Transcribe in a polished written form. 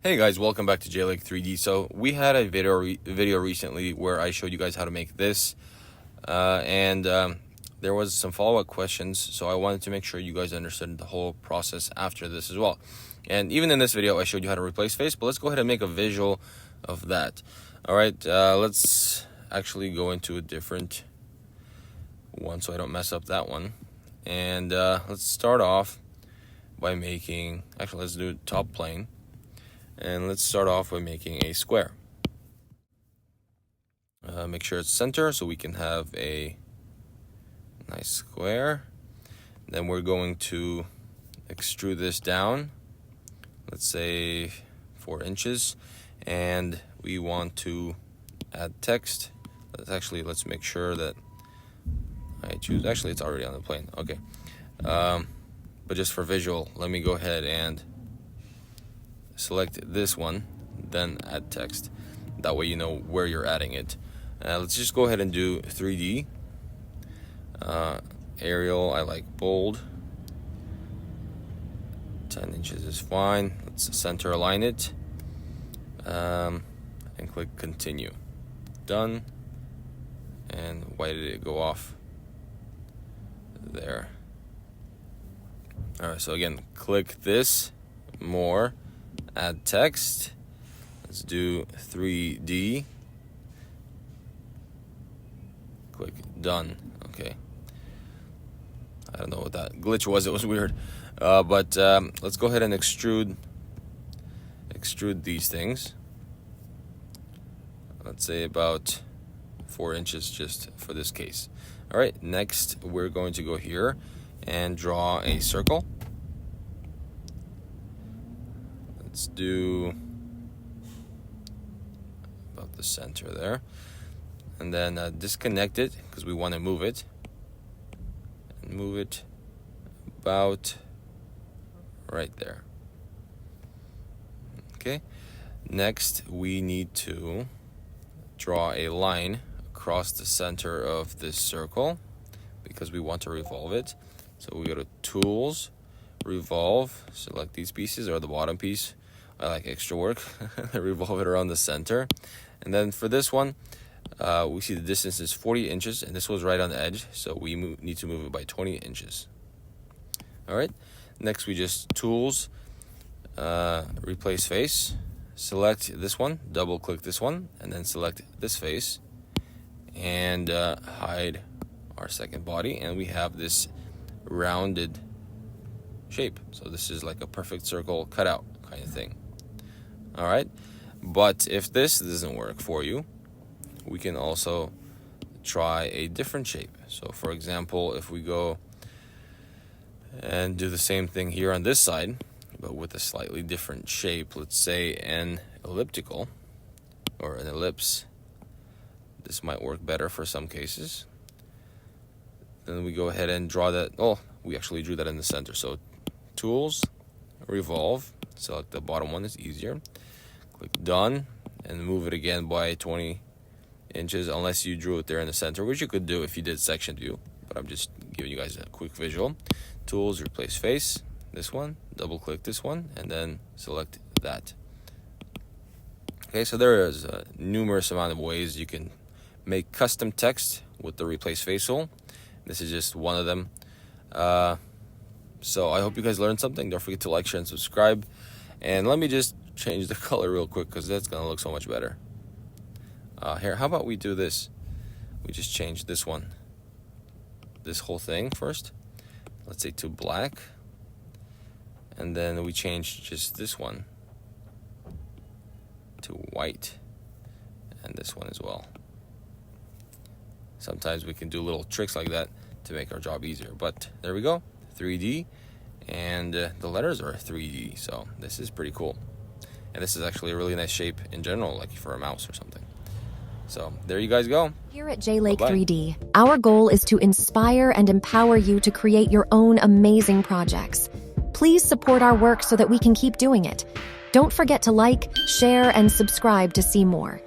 Hey guys, welcome back to Shapr3D. So we had a video recently where I showed you guys how to make this, and there was some follow-up questions. So I wanted to make sure you guys understood the whole process after this as well. And even in this video, I showed you how to replace face, but let's go ahead and make a visual of that. All right, let's actually go into a different one so I don't mess up that one. And let's start off by making. Actually, let's do top plane. And let's start off by making a square. Make sure it's center so we can have a nice square. Then we're going to extrude this down, let's say 4 inches, and we want to add text. Let's make sure that I choose, actually it's already on the plane, okay. But just for visual, let me go ahead and select this one, then add text. That way you know where you're adding it. Let's just go ahead and do 3D. Arial, I like bold. 10 inches is fine. Let's center align it. And click continue. Done. And why did it go off? There. Alright, so again, click this, more, add text. Let's do 3D. Click done. Okay. I don't know what that glitch was. It was weird. But let's go ahead and extrude these things. Let's say about 4 inches just for this case. All right. Next, we're going to go here and draw a circle. Let's do about the center there, and then disconnect it because we want to move it, and move it about right there. Okay, next we need to draw a line across the center of this circle because we want to revolve it. So we go to tools, revolve, select these pieces or the bottom piece. I like extra work. Revolve it around the center. And then for this one, we see the distance is 40 inches, and this was right on the edge, so we need to move it by 20 inches. All right. Next, we just tools, replace face. Select this one, double click this one, and then select this face, and hide our second body, and we have this rounded shape. So this is like a perfect circle cutout kind of thing. All right, but if this doesn't work for you, we can also try a different shape. So for example, if we go and do the same thing here on this side, but with a slightly different shape, let's say an elliptical or an ellipse, this might work better for some cases. Then we go ahead and draw that. Oh, we actually drew that in the center. So tools, revolve, select the bottom one, is easier. Click done and move it again by 20 inches unless you drew it there in the center, which you could do if you did section view, but I'm just giving you guys a quick visual. Tools, replace face, this one, double click this one, and then select that. Okay, so there is a numerous amount of ways you can make custom text with the replace face tool. This is just one of them. So I hope you guys learned something. Don't forget to like, share, and subscribe. And let me just change the color real quick because that's going to look so much better. Here, how about we do this? We just change this one. This whole thing first. Let's say to black. And then we change just this one to white. And this one as well. Sometimes we can do little tricks like that to make our job easier. But there we go. 3D, and the letters are 3D, so this is pretty cool. And this is actually a really nice shape in general, like for a mouse or something. So there you guys go. Here at Shapr3D, our goal is to inspire and empower you to create your own amazing projects. Please support our work so that we can keep doing it. Don't forget to like, share, and subscribe to see more.